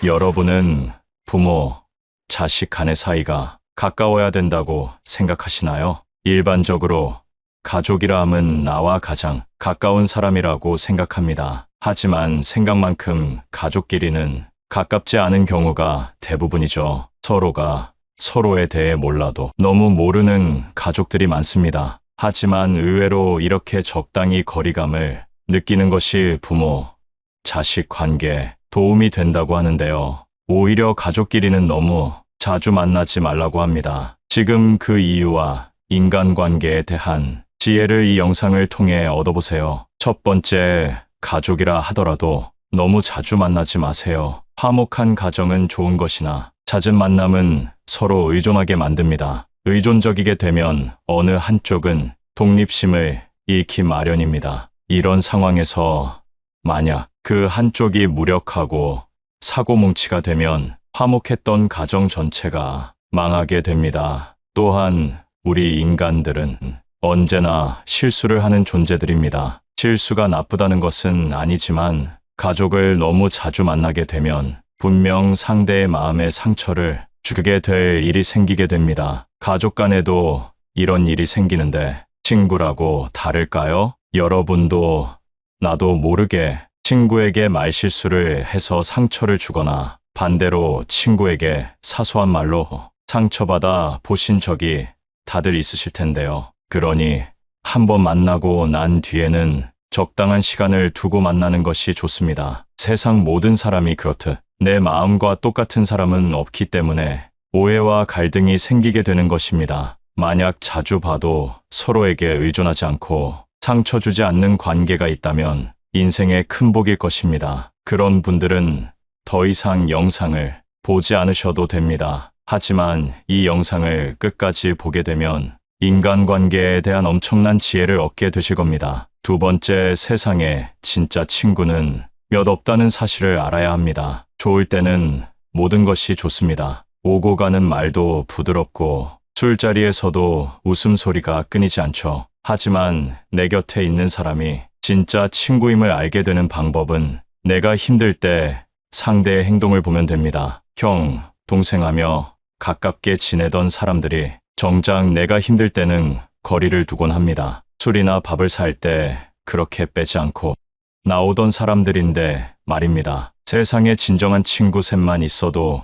여러분은 부모, 자식 간의 사이가 가까워야 된다고 생각하시나요? 일반적으로 가족이라 함은 나와 가장 가까운 사람이라고 생각합니다. 하지만 생각만큼 가족끼리는 가깝지 않은 경우가 대부분이죠. 서로가 서로에 대해 몰라도 너무 모르는 가족들이 많습니다. 하지만 의외로 이렇게 적당히 거리감을 느끼는 것이 부모, 자식 관계에 도움이 된다고 하는데요. 오히려 가족끼리는 너무 자주 만나지 말라고 합니다. 지금 그 이유와 인간관계에 대한 지혜를 이 영상을 통해 얻어보세요. 첫 번째, 가족이라 하더라도 너무 자주 만나지 마세요. 화목한 가정은 좋은 것이나 잦은 만남은 서로 의존하게 만듭니다. 의존적이게 되면 어느 한쪽은 독립심을 잃기 마련입니다. 이런 상황에서 만약 그 한쪽이 무력하고 사고뭉치가 되면 화목했던 가정 전체가 망하게 됩니다. 또한 우리 인간들은 언제나 실수를 하는 존재들입니다. 실수가 나쁘다는 것은 아니지만 가족을 너무 자주 만나게 되면 분명 상대의 마음에 상처를 주게 될 일이 생기게 됩니다. 가족 간에도 이런 일이 생기는데 친구라고 다를까요? 여러분도 나도 모르게 친구에게 말실수를 해서 상처를 주거나 반대로 친구에게 사소한 말로 상처받아 보신 적이 다들 있으실 텐데요. 그러니 한번 만나고 난 뒤에는 적당한 시간을 두고 만나는 것이 좋습니다. 세상 모든 사람이 그렇듯 내 마음과 똑같은 사람은 없기 때문에 오해와 갈등이 생기게 되는 것입니다. 만약 자주 봐도 서로에게 의존하지 않고 상처 주지 않는 관계가 있다면 인생의 큰 복일 것입니다. 그런 분들은 더 이상 영상을 보지 않으셔도 됩니다. 하지만 이 영상을 끝까지 보게 되면 인간관계에 대한 엄청난 지혜를 얻게 되실 겁니다. 두 번째, 세상에 진짜 친구는 몇 없다는 사실을 알아야 합니다. 좋을 때는 모든 것이 좋습니다. 오고 가는 말도 부드럽고 술자리에서도 웃음소리가 끊이지 않죠. 하지만 내 곁에 있는 사람이 진짜 친구임을 알게 되는 방법은 내가 힘들 때 상대의 행동을 보면 됩니다. 형, 동생하며 가깝게 지내던 사람들이 정작 내가 힘들 때는 거리를 두곤 합니다. 술이나 밥을 살 때 그렇게 빼지 않고 나오던 사람들인데 말입니다. 세상에 진정한 친구 셋만 있어도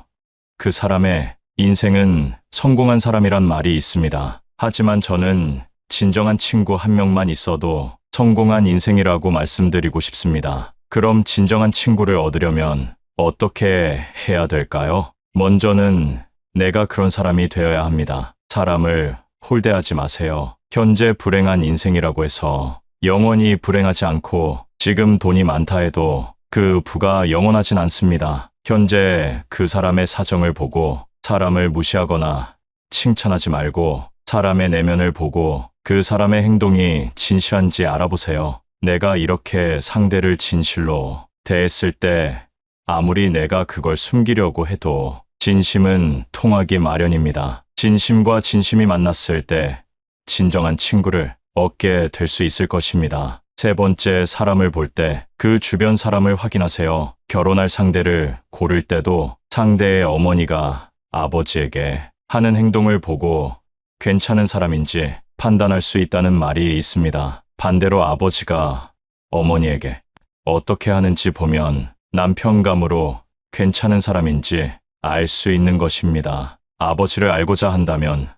그 사람의 인생은 성공한 사람이란 말이 있습니다. 하지만 저는 진정한 친구 한 명만 있어도 성공한 인생이라고 말씀드리고 싶습니다. 그럼 진정한 친구를 얻으려면 어떻게 해야 될까요? 먼저는 내가 그런 사람이 되어야 합니다. 사람을 홀대하지 마세요. 현재 불행한 인생이라고 해서 영원히 불행하지 않고 지금 돈이 많다 해도 그 부가 영원하진 않습니다. 현재 그 사람의 사정을 보고 사람을 무시하거나 칭찬하지 말고 사람의 내면을 보고 그 사람의 행동이 진실한지 알아보세요. 내가 이렇게 상대를 진실로 대했을 때 아무리 내가 그걸 숨기려고 해도 진심은 통하기 마련입니다. 진심과 진심이 만났을 때 진정한 친구를 얻게 될 수 있을 것입니다. 세 번째, 사람을 볼 때 그 주변 사람을 확인하세요. 결혼할 상대를 고를 때도 상대의 어머니가 아버지에게 하는 행동을 보고 괜찮은 사람인지 판단할 수 있다는 말이 있습니다. 반대로 아버지가 어머니에게 어떻게 하는지 보면 남편감으로 괜찮은 사람인지 알 수 있는 것입니다. 아버지를 알고자 한다면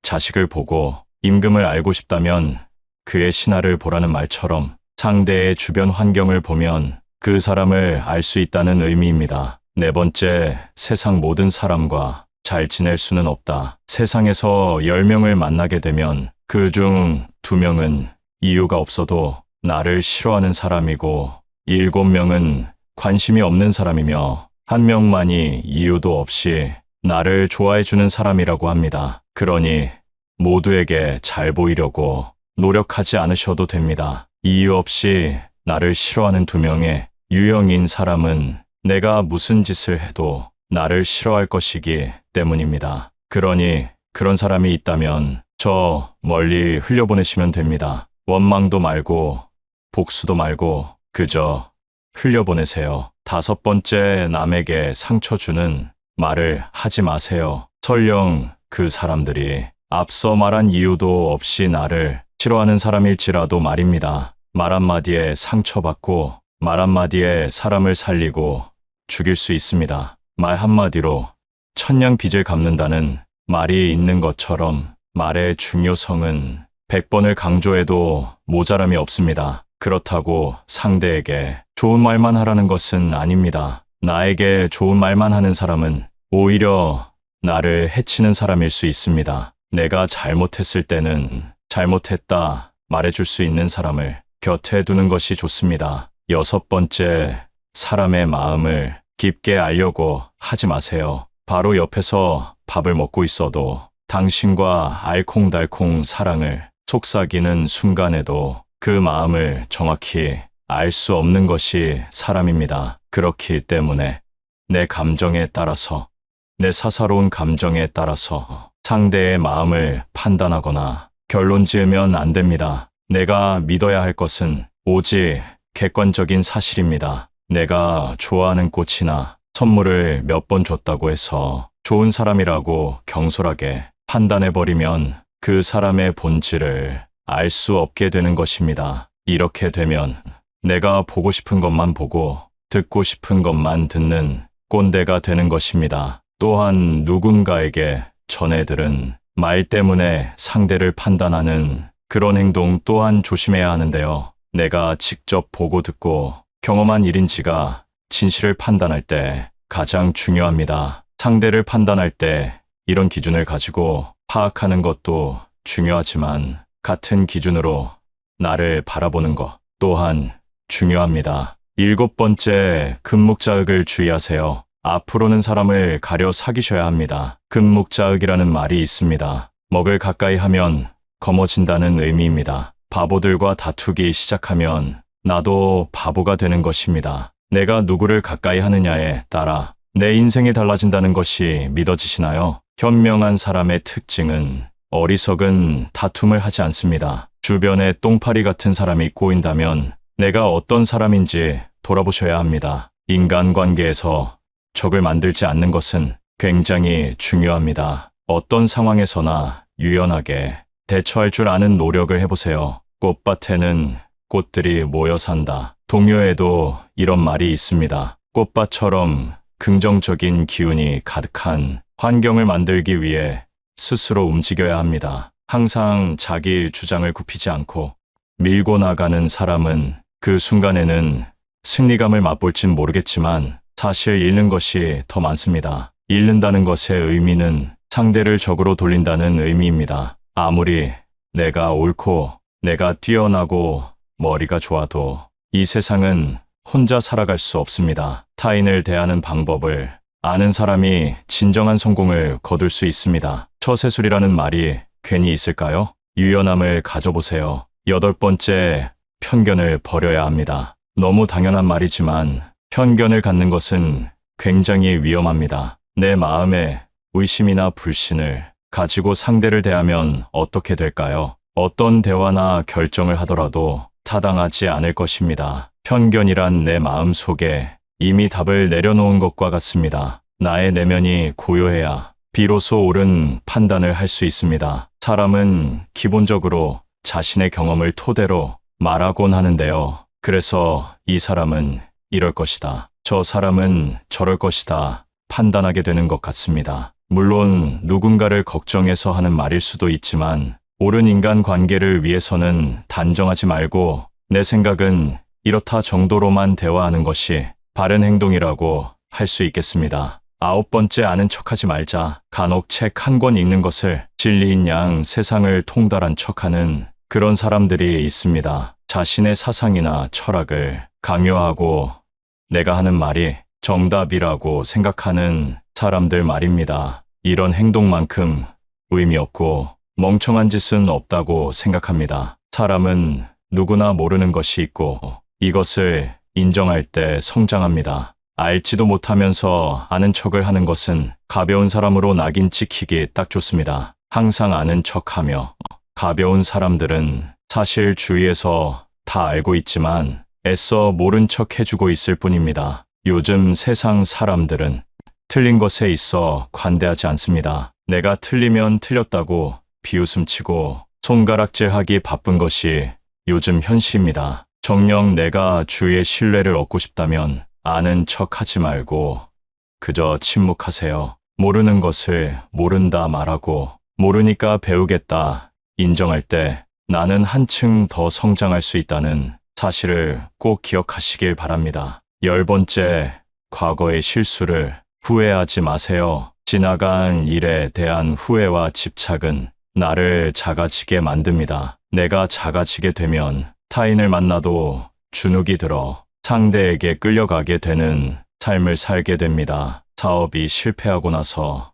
자식을 보고 임금을 알고 싶다면 그의 신하를 보라는 말처럼 상대의 주변 환경을 보면 그 사람을 알 수 있다는 의미입니다. 네 번째, 세상 모든 사람과 잘 지낼 수는 없다. 세상에서 10명을 만나게 되면 그중 2명은 이유가 없어도 나를 싫어하는 사람이고 7명은 관심이 없는 사람이며 1명만이 이유도 없이 나를 좋아해주는 사람이라고 합니다. 그러니 모두에게 잘 보이려고 노력하지 않으셔도 됩니다. 이유 없이 나를 싫어하는 2명의 유형인 사람은 내가 무슨 짓을 해도 나를 싫어할 것이기 때문입니다. 그러니 그런 사람이 있다면 저 멀리 흘려보내시면 됩니다. 원망도 말고 복수도 말고 그저 흘려보내세요. 다섯 번째, 남에게 상처 주는 말을 하지 마세요. 설령 그 사람들이 앞서 말한 이유도 없이 나를 싫어하는 사람일지라도 말입니다. 말 한마디에 상처받고 말 한마디에 사람을 살리고 죽일 수 있습니다. 말 한마디로 천냥 빚을 갚는다는 말이 있는 것처럼 말의 중요성은 100번을 강조해도 모자람이 없습니다. 그렇다고 상대에게 좋은 말만 하라는 것은 아닙니다. 나에게 좋은 말만 하는 사람은 오히려 나를 해치는 사람일 수 있습니다. 내가 잘못했을 때는 잘못했다 말해줄 수 있는 사람을 곁에 두는 것이 좋습니다. 여섯 번째, 사람의 마음을 깊게 알려고 하지 마세요. 바로 옆에서 밥을 먹고 있어도 당신과 알콩달콩 사랑을 속삭이는 순간에도 그 마음을 정확히 알 수 없는 것이 사람입니다. 그렇기 때문에 내 감정에 따라서, 내 사사로운 감정에 따라서 상대의 마음을 판단하거나 결론 지으면 안 됩니다. 내가 믿어야 할 것은 오직 객관적인 사실입니다. 내가 좋아하는 꽃이나 선물을 몇 번 줬다고 해서 좋은 사람이라고 경솔하게 판단해버리면 그 사람의 본질을 알 수 없게 되는 것입니다. 이렇게 되면 내가 보고 싶은 것만 보고 듣고 싶은 것만 듣는 꼰대가 되는 것입니다. 또한 누군가에게 전해들은 말 때문에 상대를 판단하는 그런 행동 또한 조심해야 하는데요. 내가 직접 보고 듣고 경험한 일인지가 진실을 판단할 때 가장 중요합니다. 상대를 판단할 때 이런 기준을 가지고 파악하는 것도 중요하지만 같은 기준으로 나를 바라보는 것 또한 중요합니다. 일곱 번째, 금묵자흑을 주의하세요. 앞으로는 사람을 가려 사귀셔야 합니다. 금묵자흑이라는 말이 있습니다. 먹을 가까이 하면 검어진다는 의미입니다. 바보들과 다투기 시작하면 나도 바보가 되는 것입니다. 내가 누구를 가까이 하느냐에 따라 내 인생이 달라진다는 것이 믿어지시나요? 현명한 사람의 특징은 어리석은 다툼을 하지 않습니다. 주변에 똥파리 같은 사람이 꼬인다면 내가 어떤 사람인지 돌아보셔야 합니다. 인간관계에서 적을 만들지 않는 것은 굉장히 중요합니다. 어떤 상황에서나 유연하게 대처할 줄 아는 노력을 해보세요. 꽃밭에는 꽃들이 모여 산다. 동요에도 이런 말이 있습니다. 꽃밭처럼 긍정적인 기운이 가득한 환경을 만들기 위해 스스로 움직여야 합니다. 항상 자기 주장을 굽히지 않고 밀고 나가는 사람은 그 순간에는 승리감을 맛볼진 모르겠지만 사실 잃는 것이 더 많습니다. 잃는다는 것의 의미는 상대를 적으로 돌린다는 의미입니다. 아무리 내가 옳고 내가 뛰어나고 머리가 좋아도 이 세상은 혼자 살아갈 수 없습니다. 타인을 대하는 방법을 아는 사람이 진정한 성공을 거둘 수 있습니다. 처세술이라는 말이 괜히 있을까요? 유연함을 가져보세요. 여덟 번째, 편견을 버려야 합니다. 너무 당연한 말이지만 편견을 갖는 것은 굉장히 위험합니다. 내 마음에 의심이나 불신을 가지고 상대를 대하면 어떻게 될까요? 어떤 대화나 결정을 하더라도 타당하지 않을 것입니다. 편견이란 내 마음 속에 이미 답을 내려놓은 것과 같습니다. 나의 내면이 고요해야 비로소 옳은 판단을 할 수 있습니다. 사람은 기본적으로 자신의 경험을 토대로 말하곤 하는데요. 그래서 이 사람은 이럴 것이다. 저 사람은 저럴 것이다. 판단하게 되는 것 같습니다. 물론 누군가를 걱정해서 하는 말일 수도 있지만 옳은 인간관계를 위해서는 단정하지 말고 내 생각은 이렇다 정도로만 대화하는 것이 바른 행동이라고 할 수 있겠습니다. 아홉 번째, 아는 척하지 말자. 간혹 책 한 권 읽는 것을 진리인 양 세상을 통달한 척하는 그런 사람들이 있습니다. 자신의 사상이나 철학을 강요하고 내가 하는 말이 정답이라고 생각하는 사람들 말입니다. 이런 행동만큼 의미 없고 멍청한 짓은 없다고 생각합니다. 사람은 누구나 모르는 것이 있고 이것을 인정할 때 성장합니다. 알지도 못하면서 아는 척을 하는 것은 가벼운 사람으로 낙인 찍히기 딱 좋습니다. 항상 아는 척하며 가벼운 사람들은 사실 주위에서 다 알고 있지만 애써 모른 척 해주고 있을 뿐입니다. 요즘 세상 사람들은 틀린 것에 있어 관대하지 않습니다. 내가 틀리면 틀렸다고 비웃음치고 손가락질하기 바쁜 것이 요즘 현실입니다. 정녕 내가 주위의 신뢰를 얻고 싶다면 아는 척 하지 말고 그저 침묵하세요. 모르는 것을 모른다 말하고 모르니까 배우겠다 인정할 때 나는 한층 더 성장할 수 있다는 사실을 꼭 기억하시길 바랍니다. 10번째, 과거의 실수를 후회하지 마세요. 지나간 일에 대한 후회와 집착은 나를 작아지게 만듭니다. 내가 작아지게 되면 타인을 만나도 주눅이 들어 상대에게 끌려가게 되는 삶을 살게 됩니다. 사업이 실패하고 나서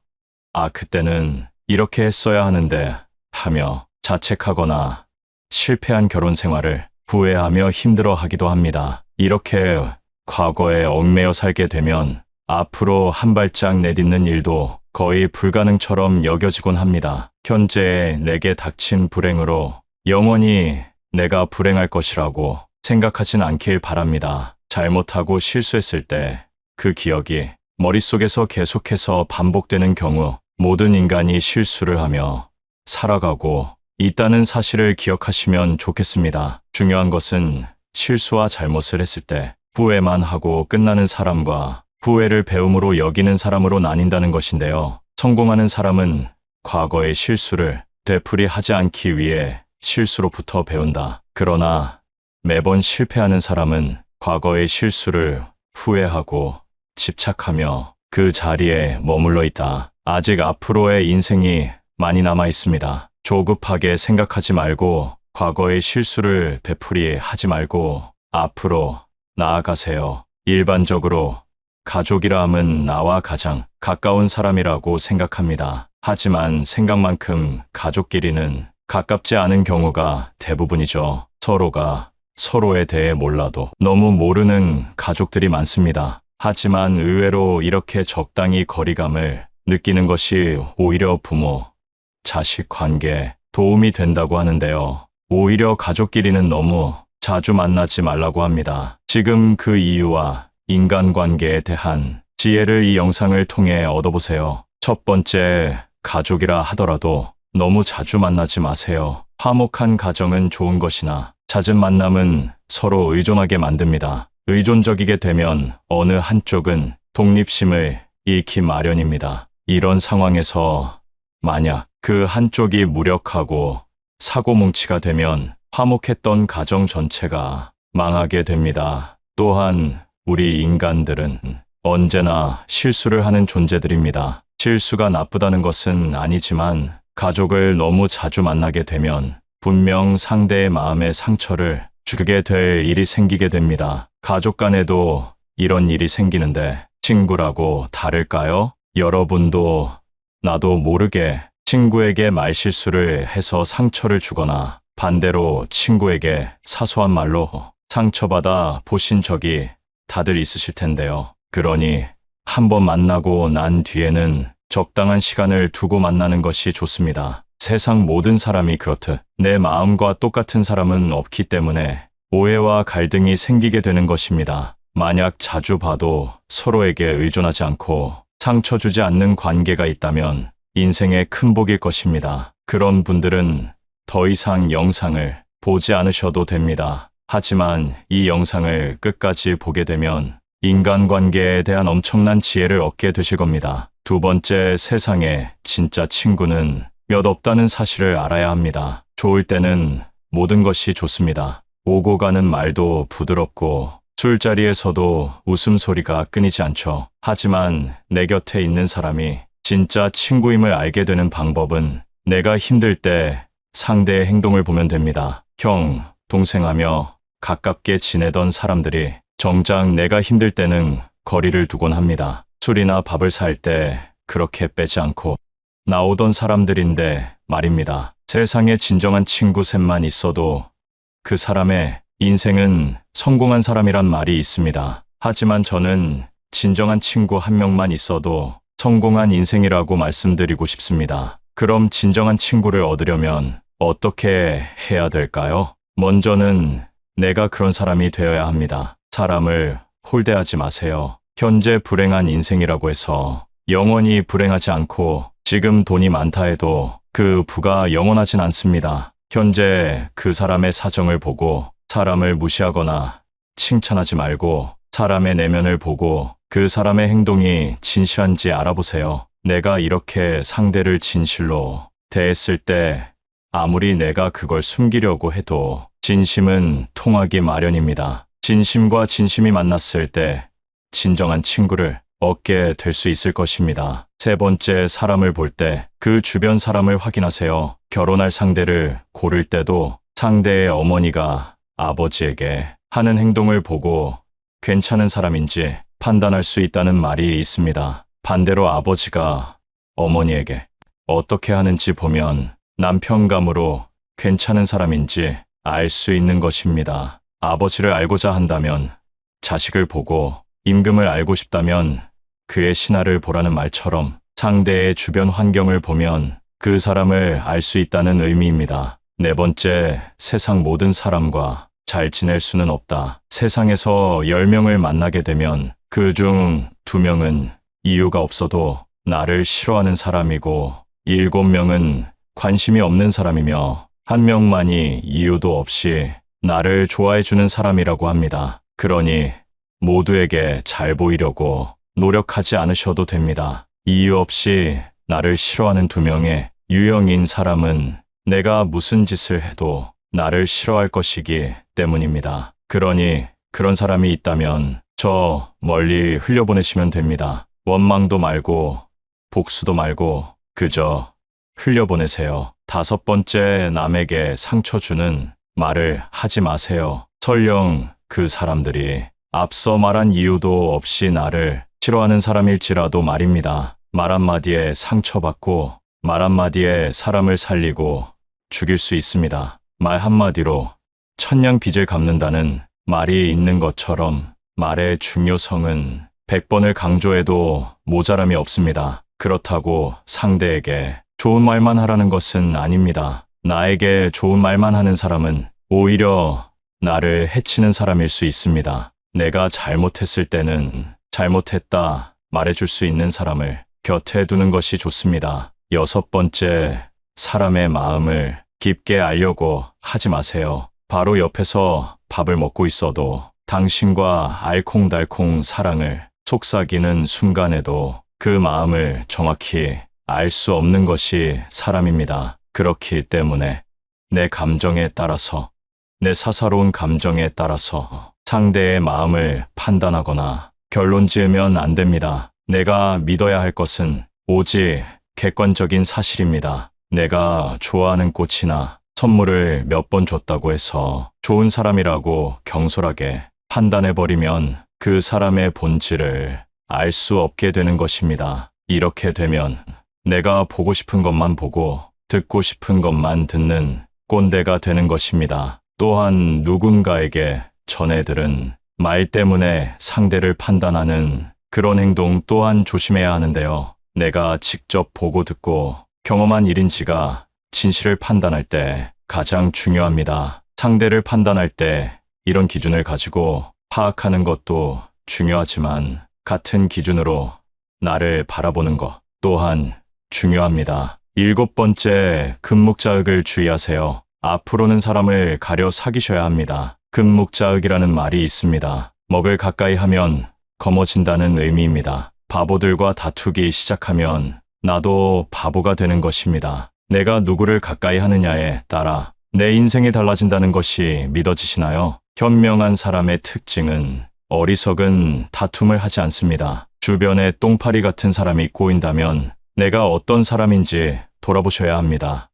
그때는 이렇게 했어야 하는데 하며 자책하거나 실패한 결혼 생활을 후회하며 힘들어하기도 합니다. 이렇게 과거에 얽매여 살게 되면 앞으로 한 발짝 내딛는 일도 거의 불가능처럼 여겨지곤 합니다. 현재 내게 닥친 불행으로 영원히 내가 불행할 것이라고 생각하진 않길 바랍니다. 잘못하고 실수했을 때 그 기억이 머릿속에서 계속해서 반복되는 경우 모든 인간이 실수를 하며 살아가고 있다는 사실을 기억하시면 좋겠습니다. 중요한 것은 실수와 잘못을 했을 때 후회만 하고 끝나는 사람과 후회를 배움으로 여기는 사람으로 나뉜다는 것인데요. 성공하는 사람은 과거의 실수를 되풀이하지 않기 위해 실수로부터 배운다. 그러나 매번 실패하는 사람은 과거의 실수를 후회하고 집착하며 그 자리에 머물러 있다. 아직 앞으로의 인생이 많이 남아 있습니다. 조급하게 생각하지 말고 과거의 실수를 되풀이하지 말고 앞으로 나아가세요. 일반적으로 가족이라 함은 나와 가장 가까운 사람이라고 생각합니다. 하지만 생각만큼 가족끼리는 가깝지 않은 경우가 대부분이죠. 서로가 서로에 대해 몰라도 너무 모르는 가족들이 많습니다. 하지만 의외로 이렇게 적당히 거리감을 느끼는 것이 오히려 부모, 자식 관계에 도움이 된다고 하는데요. 오히려 가족끼리는 너무 자주 만나지 말라고 합니다. 지금 그 이유와 인간관계에 대한 지혜를 이 영상을 통해 얻어보세요. 첫 번째, 가족이라 하더라도 너무 자주 만나지 마세요. 화목한 가정은 좋은 것이나 잦은 만남은 서로 의존하게 만듭니다. 의존적이게 되면 어느 한쪽은 독립심을 잃기 마련입니다. 이런 상황에서 만약 그 한쪽이 무력하고 사고뭉치가 되면 화목했던 가정 전체가 망하게 됩니다. 또한 우리 인간들은 언제나 실수를 하는 존재들입니다. 실수가 나쁘다는 것은 아니지만 가족을 너무 자주 만나게 되면 분명 상대의 마음에 상처를 주게 될 일이 생기게 됩니다. 가족 간에도 이런 일이 생기는데 친구라고 다를까요? 여러분도 나도 모르게 친구에게 말실수를 해서 상처를 주거나 반대로 친구에게 사소한 말로 상처받아 보신 적이 다들 있으실 텐데요. 그러니 한번 만나고 난 뒤에는 적당한 시간을 두고 만나는 것이 좋습니다. 세상 모든 사람이 그렇듯 내 마음과 똑같은 사람은 없기 때문에 오해와 갈등이 생기게 되는 것입니다. 만약 자주 봐도 서로에게 의존하지 않고 상처 주지 않는 관계가 있다면 인생의 큰 복일 것입니다. 그런 분들은 더 이상 영상을 보지 않으셔도 됩니다. 하지만 이 영상을 끝까지 보게 되면 인간관계에 대한 엄청난 지혜를 얻게 되실 겁니다. 두 번째, 세상에 진짜 친구는 몇 없다는 사실을 알아야 합니다. 좋을 때는 모든 것이 좋습니다. 오고 가는 말도 부드럽고 술자리에서도 웃음소리가 끊이지 않죠. 하지만 내 곁에 있는 사람이 진짜 친구임을 알게 되는 방법은 내가 힘들 때 상대의 행동을 보면 됩니다. 형, 동생하며 가깝게 지내던 사람들이 정작 내가 힘들 때는 거리를 두곤 합니다. 술이나 밥을 살 때 그렇게 빼지 않고 나오던 사람들인데 말입니다. 세상에 진정한 친구 셋만 있어도 그 사람의 인생은 성공한 사람이란 말이 있습니다. 하지만 저는 진정한 친구 한 명만 있어도 성공한 인생이라고 말씀드리고 싶습니다. 그럼 진정한 친구를 얻으려면 어떻게 해야 될까요? 먼저는 내가 그런 사람이 되어야 합니다. 사람을 홀대하지 마세요. 현재 불행한 인생이라고 해서 영원히 불행하지 않고 지금 돈이 많다 해도 그 부가 영원하진 않습니다. 현재 그 사람의 사정을 보고 사람을 무시하거나 칭찬하지 말고 사람의 내면을 보고 그 사람의 행동이 진실한지 알아보세요. 내가 이렇게 상대를 진실로 대했을 때 아무리 내가 그걸 숨기려고 해도 진심은 통하기 마련입니다. 진심과 진심이 만났을 때 진정한 친구를 얻게 될 수 있을 것입니다. 세 번째, 사람을 볼 때 그 주변 사람을 확인하세요. 결혼할 상대를 고를 때도 상대의 어머니가 아버지에게 하는 행동을 보고 괜찮은 사람인지 판단할 수 있다는 말이 있습니다. 반대로 아버지가 어머니에게 어떻게 하는지 보면 남편감으로 괜찮은 사람인지 알 수 있는 것입니다. 아버지를 알고자 한다면 자식을 보고 임금을 알고 싶다면 그의 신하를 보라는 말처럼 상대의 주변 환경을 보면 그 사람을 알 수 있다는 의미입니다. 네 번째, 세상 모든 사람과 잘 지낼 수는 없다. 세상에서 10명을 만나게 되면 그 중 2명은 이유가 없어도 나를 싫어하는 사람이고 7명은 관심이 없는 사람이며 1명만이 이유도 없이 나를 좋아해주는 사람이라고 합니다. 그러니 모두에게 잘 보이려고 노력하지 않으셔도 됩니다. 이유 없이 나를 싫어하는 2명의 유형인 사람은 내가 무슨 짓을 해도 나를 싫어할 것이기 때문입니다. 그러니 그런 사람이 있다면 저 멀리 흘려보내시면 됩니다. 원망도 말고 복수도 말고 그저 흘려보내세요. 5번째, 남에게 상처 주는 말을 하지 마세요. 설령 그 사람들이 앞서 말한 이유도 없이 나를 싫어하는 사람일지라도 말입니다. 말 한마디에 상처받고 말 한마디에 사람을 살리고 죽일 수 있습니다. 말 한마디로 천냥 빚을 갚는다는 말이 있는 것처럼 말의 중요성은 100번을 강조해도 모자람이 없습니다. 그렇다고 상대에게 좋은 말만 하라는 것은 아닙니다. 나에게 좋은 말만 하는 사람은 오히려 나를 해치는 사람일 수 있습니다. 내가 잘못했을 때는 잘못했다 말해줄 수 있는 사람을 곁에 두는 것이 좋습니다. 6번째, 사람의 마음을 깊게 알려고 하지 마세요. 바로 옆에서 밥을 먹고 있어도 당신과 알콩달콩 사랑을 속삭이는 순간에도 그 마음을 정확히 알 수 없는 것이 사람입니다. 그렇기 때문에 내 감정에 따라서, 내 사사로운 감정에 따라서 상대의 마음을 판단하거나 결론 지으면 안 됩니다. 내가 믿어야 할 것은 오직 객관적인 사실입니다. 내가 좋아하는 꽃이나 선물을 몇 번 줬다고 해서 좋은 사람이라고 경솔하게 판단해버리면 그 사람의 본질을 알 수 없게 되는 것입니다. 이렇게 되면 내가 보고 싶은 것만 보고 듣고 싶은 것만 듣는 꼰대가 되는 것입니다. 또한 누군가에게 전해들은 말 때문에 상대를 판단하는 그런 행동 또한 조심해야 하는데요. 내가 직접 보고 듣고 경험한 일인지가 진실을 판단할 때 가장 중요합니다. 상대를 판단할 때 이런 기준을 가지고 파악하는 것도 중요하지만 같은 기준으로 나를 바라보는 것 또한 중요합니다. 7번째, 금묵자흑을 주의하세요. 앞으로는 사람을 가려 사귀셔야 합니다. 금묵자흑이라는 말이 있습니다. 먹을 가까이 하면 검어진다는 의미입니다. 바보들과 다투기 시작하면 나도 바보가 되는 것입니다. 내가 누구를 가까이 하느냐에 따라 내 인생이 달라진다는 것이 믿어지시나요? 현명한 사람의 특징은 어리석은 다툼을 하지 않습니다. 주변에 똥파리 같은 사람이 꼬인다면 내가 어떤 사람인지 돌아보셔야 합니다.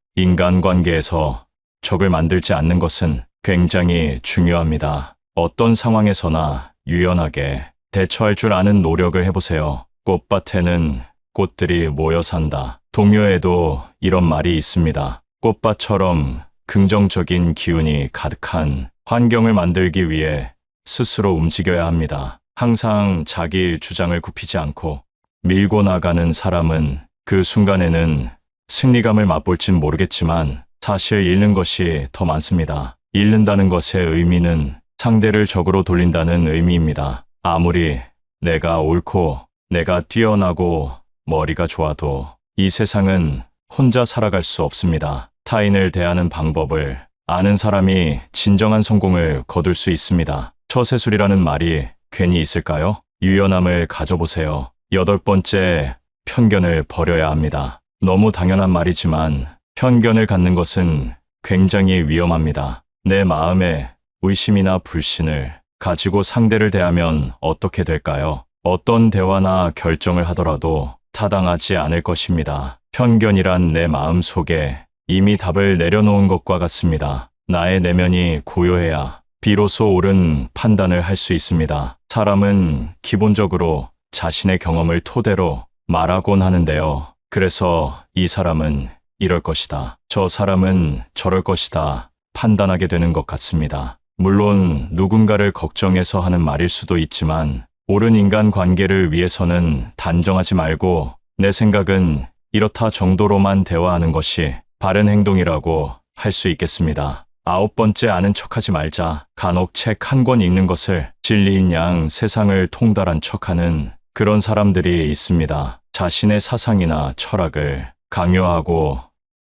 인간관계에서 적을 만들지 않는 것은 굉장히 중요합니다. 어떤 상황에서나 유연하게 대처할 줄 아는 노력을 해보세요. 꽃밭에는 꽃들이 모여 산다. 동요에도 이런 말이 있습니다. 꽃밭처럼 긍정적인 기운이 가득한 환경을 만들기 위해 스스로 움직여야 합니다. 항상 자기 주장을 굽히지 않고 밀고 나가는 사람은 그 순간에는 승리감을 맛볼진 모르겠지만 사실 잃는 것이 더 많습니다. 잃는다는 것의 의미는 상대를 적으로 돌린다는 의미입니다. 아무리 내가 옳고 내가 뛰어나고 머리가 좋아도 이 세상은 혼자 살아갈 수 없습니다. 타인을 대하는 방법을 아는 사람이 진정한 성공을 거둘 수 있습니다. 처세술이라는 말이 괜히 있을까요? 유연함을 가져보세요. 8번째, 편견을 버려야 합니다. 너무 당연한 말이지만 편견을 갖는 것은 굉장히 위험합니다. 내 마음에 의심이나 불신을 가지고 상대를 대하면 어떻게 될까요? 어떤 대화나 결정을 하더라도 타당하지 않을 것입니다. 편견이란 내 마음 속에 이미 답을 내려놓은 것과 같습니다. 나의 내면이 고요해야 비로소 옳은 판단을 할 수 있습니다. 사람은 기본적으로 자신의 경험을 토대로 말하곤 하는데요. 그래서 이 사람은 이럴 것이다, 저 사람은 저럴 것이다 판단하게 되는 것 같습니다. 물론 누군가를 걱정해서 하는 말일 수도 있지만 옳은 인간관계를 위해서는 단정하지 말고 내 생각은 이렇다 정도로만 대화하는 것이 바른 행동이라고 할 수 있겠습니다. 9번째, 아는 척하지 말자. 간혹 책 한 권 읽는 것을 진리인 양 세상을 통달한 척하는 그런 사람들이 있습니다. 자신의 사상이나 철학을 강요하고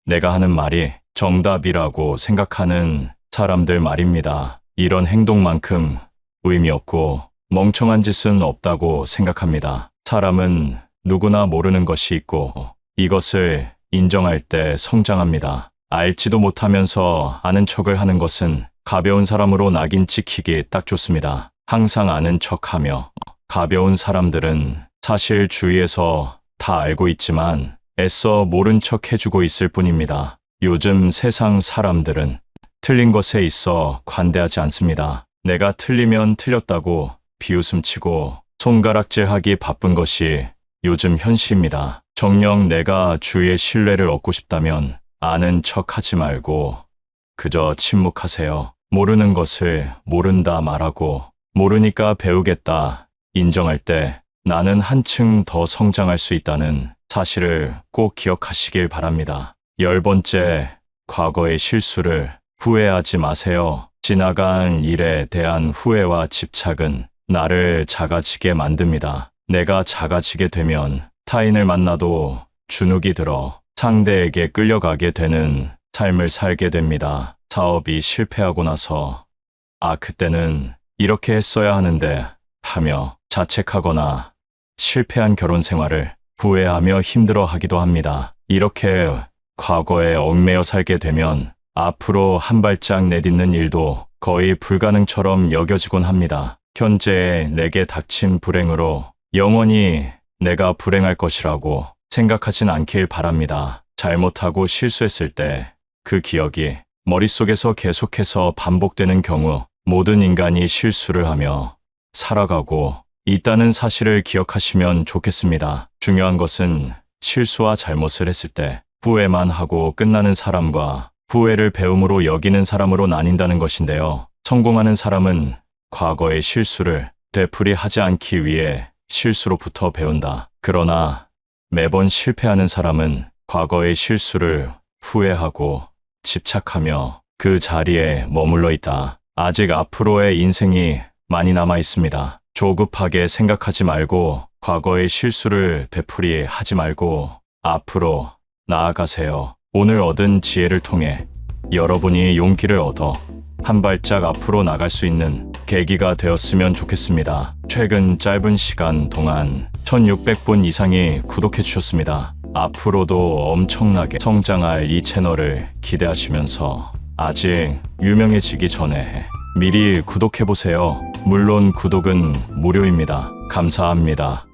내가 하는 말이 정답이라고 생각하는 사람들 말입니다. 이런 행동만큼 의미 없고 멍청한 짓은 없다고 생각합니다. 사람은 누구나 모르는 것이 있고 이것을 인정할 때 성장합니다. 알지도 못하면서 아는 척을 하는 것은 가벼운 사람으로 낙인 찍히기 딱 좋습니다. 항상 아는 척하며 가벼운 사람들은 사실 주위에서 다 알고 있지만 애써 모른 척 해주고 있을 뿐입니다. 요즘 세상 사람들은 틀린 것에 있어 관대하지 않습니다. 내가 틀리면 틀렸다고 비웃음치고 손가락질하기 바쁜 것이 요즘 현실입니다. 정녕 내가 주위의 신뢰를 얻고 싶다면 아는 척하지 말고 그저 침묵하세요. 모르는 것을 모른다 말하고 모르니까 배우겠다 인정할 때 나는 한층 더 성장할 수 있다는 사실을 꼭 기억하시길 바랍니다. 10번째, 과거의 실수를 후회하지 마세요. 지나간 일에 대한 후회와 집착은 나를 작아지게 만듭니다. 내가 작아지게 되면 타인을 만나도 주눅이 들어 상대에게 끌려가게 되는 삶을 살게 됩니다. 사업이 실패하고 나서 그때는 이렇게 했어야 하는데 하며 자책하거나 실패한 결혼 생활을 후회하며 힘들어하기도 합니다. 이렇게 과거에 얽매여 살게 되면 앞으로 한 발짝 내딛는 일도 거의 불가능처럼 여겨지곤 합니다. 현재 내게 닥친 불행으로 영원히 내가 불행할 것이라고 생각하진 않길 바랍니다. 잘못하고 실수했을 때 그 기억이 머릿속에서 계속해서 반복되는 경우 모든 인간이 실수를 하며 살아가고 있다는 사실을 기억하시면 좋겠습니다. 중요한 것은 실수와 잘못을 했을 때 후회만 하고 끝나는 사람과 후회를 배움으로 여기는 사람으로 나뉜다는 것인데요. 성공하는 사람은 과거의 실수를 되풀이하지 않기 위해 실수로부터 배운다. 그러나 매번 실패하는 사람은 과거의 실수를 후회하고 집착하며 그 자리에 머물러 있다. 아직 앞으로의 인생이 많이 남아 있습니다. 조급하게 생각하지 말고 과거의 실수를 되풀이하지 말고 앞으로 나아가세요. 오늘 얻은 지혜를 통해 여러분이 용기를 얻어 한 발짝 앞으로 나갈 수 있는 계기가 되었으면 좋겠습니다. 최근 짧은 시간 동안 1600분 이상이 구독해 주셨습니다. 앞으로도 엄청나게 성장할 이 채널을 기대하시면서 아직 유명해지기 전에 미리 구독해 보세요. 물론 구독은 무료입니다. 감사합니다.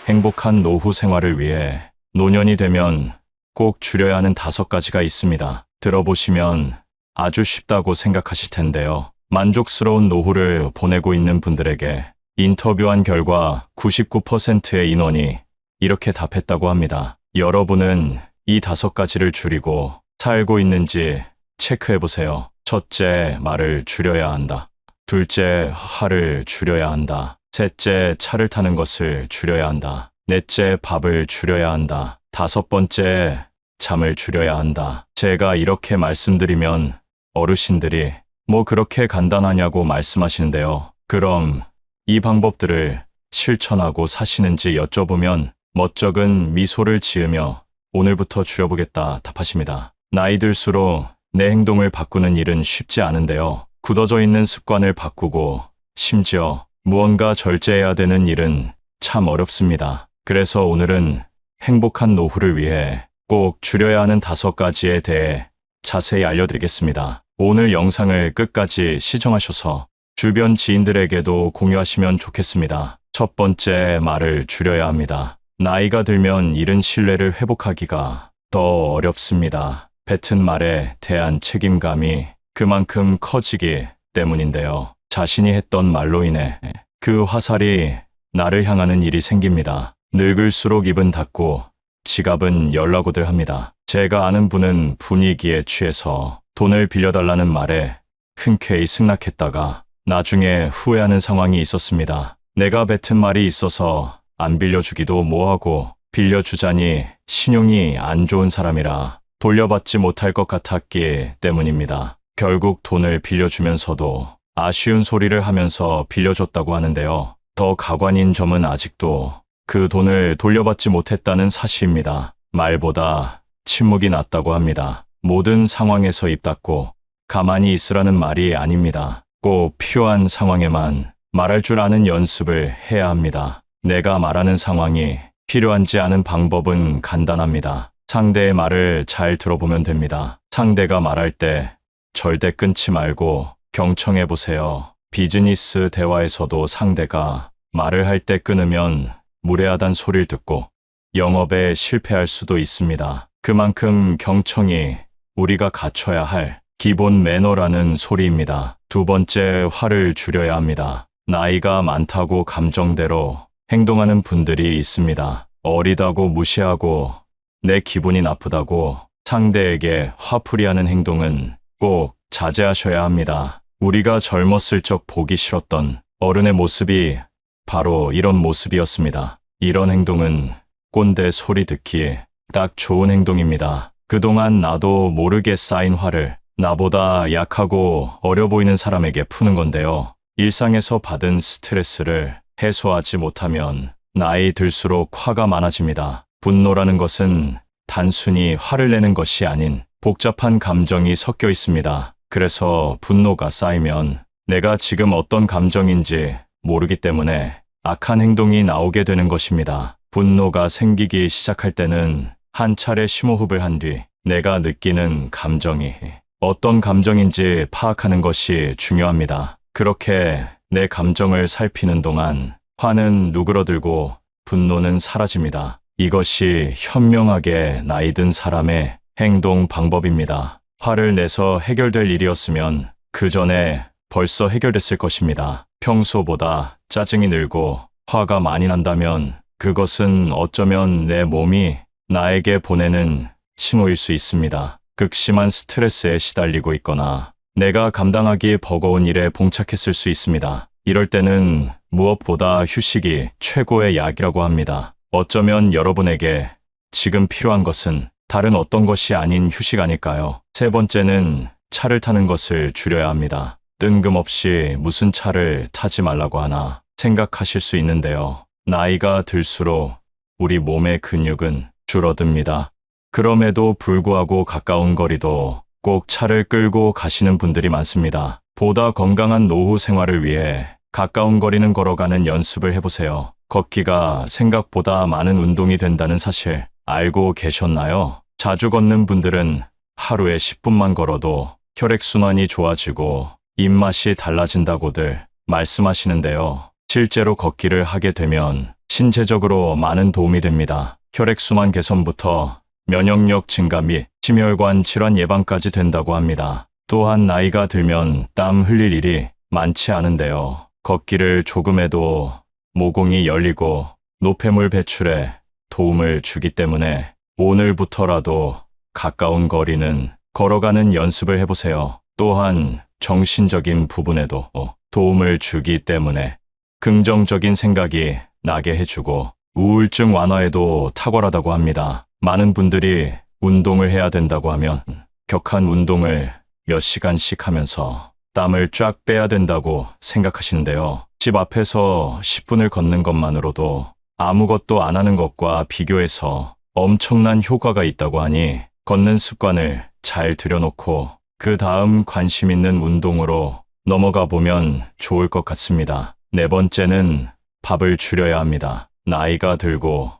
행복한 노후 생활을 위해 노년이 되면 꼭 줄여야 하는 5가지가 있습니다. 들어보시면 아주 쉽다고 생각하실 텐데요. 만족스러운 노후를 보내고 있는 분들에게 인터뷰한 결과 99%의 인원이 이렇게 답했다고 합니다. 여러분은 이 5가지를 줄이고 살고 있는지 체크해보세요. 첫째, 말을 줄여야 한다. 둘째, 화를 줄여야 한다. 셋째, 차를 타는 것을 줄여야 한다. 넷째, 밥을 줄여야 한다. 5번째, 잠을 줄여야 한다. 제가 이렇게 말씀드리면 어르신들이 뭐 그렇게 간단하냐고 말씀하시는데요. 그럼 이 방법들을 실천하고 사시는지 여쭤보면 멋쩍은 미소를 지으며 오늘부터 줄여보겠다 답하십니다. 나이 들수록 내 행동을 바꾸는 일은 쉽지 않은데요. 굳어져 있는 습관을 바꾸고 심지어 무언가 절제해야 되는 일은 참 어렵습니다. 그래서 오늘은 행복한 노후를 위해 꼭 줄여야 하는 5가지에 대해 자세히 알려드리겠습니다. 오늘 영상을 끝까지 시청하셔서 주변 지인들에게도 공유하시면 좋겠습니다. 첫 번째, 말을 줄여야 합니다. 나이가 들면 잃은 신뢰를 회복하기가 더 어렵습니다. 뱉은 말에 대한 책임감이 그만큼 커지기 때문인데요. 자신이 했던 말로 인해 그 화살이 나를 향하는 일이 생깁니다. 늙을수록 입은 닫고 지갑은 열라고들 합니다. 제가 아는 분은 분위기에 취해서 돈을 빌려달라는 말에 흔쾌히 승낙했다가 나중에 후회하는 상황이 있었습니다. 내가 뱉은 말이 있어서 안 빌려주기도 뭐하고 빌려주자니 신용이 안 좋은 사람이라 돌려받지 못할 것 같았기 때문입니다. 결국 돈을 빌려주면서도 아쉬운 소리를 하면서 빌려줬다고 하는데요. 더 가관인 점은 아직도 그 돈을 돌려받지 못했다는 사실입니다. 말보다 침묵이 낫다고 합니다. 모든 상황에서 입 닫고 가만히 있으라는 말이 아닙니다. 꼭 필요한 상황에만 말할 줄 아는 연습을 해야 합니다. 내가 말하는 상황이 필요한지 아는 방법은 간단합니다. 상대의 말을 잘 들어보면 됩니다. 상대가 말할 때 절대 끊지 말고 경청해 보세요. 비즈니스 대화에서도 상대가 말을 할 때 끊으면 무례하단 소리를 듣고 영업에 실패할 수도 있습니다. 그만큼 경청이 우리가 갖춰야 할 기본 매너라는 소리입니다. 두 번째, 화를 줄여야 합니다. 나이가 많다고 감정대로 행동하는 분들이 있습니다. 어리다고 무시하고 내 기분이 나쁘다고 상대에게 화풀이하는 행동은 꼭 자제하셔야 합니다. 우리가 젊었을 적 보기 싫었던 어른의 모습이 바로 이런 모습이었습니다. 이런 행동은 꼰대 소리 듣기에 딱 좋은 행동입니다. 그동안 나도 모르게 쌓인 화를 나보다 약하고 어려 보이는 사람에게 푸는 건데요. 일상에서 받은 스트레스를 해소하지 못하면 나이 들수록 화가 많아집니다. 분노라는 것은 단순히 화를 내는 것이 아닌 복잡한 감정이 섞여 있습니다. 그래서 분노가 쌓이면 내가 지금 어떤 감정인지 모르기 때문에 악한 행동이 나오게 되는 것입니다. 분노가 생기기 시작할 때는 한 차례 심호흡을 한 뒤 내가 느끼는 감정이 어떤 감정인지 파악하는 것이 중요합니다. 그렇게 내 감정을 살피는 동안 화는 누그러들고 분노는 사라집니다. 이것이 현명하게 나이 든 사람의 행동 방법입니다. 화를 내서 해결될 일이었으면 그 전에 벌써 해결됐을 것입니다. 평소보다 짜증이 늘고 화가 많이 난다면 그것은 어쩌면 내 몸이 나에게 보내는 신호일 수 있습니다. 극심한 스트레스에 시달리고 있거나 내가 감당하기 버거운 일에 봉착했을 수 있습니다. 이럴 때는 무엇보다 휴식이 최고의 약이라고 합니다. 어쩌면 여러분에게 지금 필요한 것은 다른 어떤 것이 아닌 휴식 아닐까요? 세 번째는 차를 타는 것을 줄여야 합니다. 뜬금없이 무슨 차를 타지 말라고 하나 생각하실 수 있는데요. 나이가 들수록 우리 몸의 근육은 줄어듭니다. 그럼에도 불구하고 가까운 거리도 꼭 차를 끌고 가시는 분들이 많습니다. 보다 건강한 노후 생활을 위해 가까운 거리는 걸어가는 연습을 해보세요. 걷기가 생각보다 많은 운동이 된다는 사실 알고 계셨나요? 자주 걷는 분들은 하루에 10분만 걸어도 혈액순환이 좋아지고 입맛이 달라진다고들 말씀하시는데요. 실제로 걷기를 하게 되면 신체적으로 많은 도움이 됩니다. 혈액순환 개선부터 면역력 증가 및 심혈관 질환 예방까지 된다고 합니다. 또한 나이가 들면 땀 흘릴 일이 많지 않은데요. 걷기를 조금 해도 모공이 열리고 노폐물 배출에 도움을 주기 때문에 오늘부터라도 가까운 거리는 걸어가는 연습을 해보세요. 또한 정신적인 부분에도 도움을 주기 때문에 긍정적인 생각이 나게 해주고 우울증 완화에도 탁월하다고 합니다. 많은 분들이 운동을 해야 된다고 하면 격한 운동을 몇 시간씩 하면서 땀을 쫙 빼야 된다고 생각하시는데요. 집 앞에서 10분을 걷는 것만으로도 아무것도 안 하는 것과 비교해서 엄청난 효과가 있다고 하니 걷는 습관을 잘 들여놓고 그 다음 관심 있는 운동으로 넘어가 보면 좋을 것 같습니다. 네 번째는 밥을 줄여야 합니다. 나이가 들고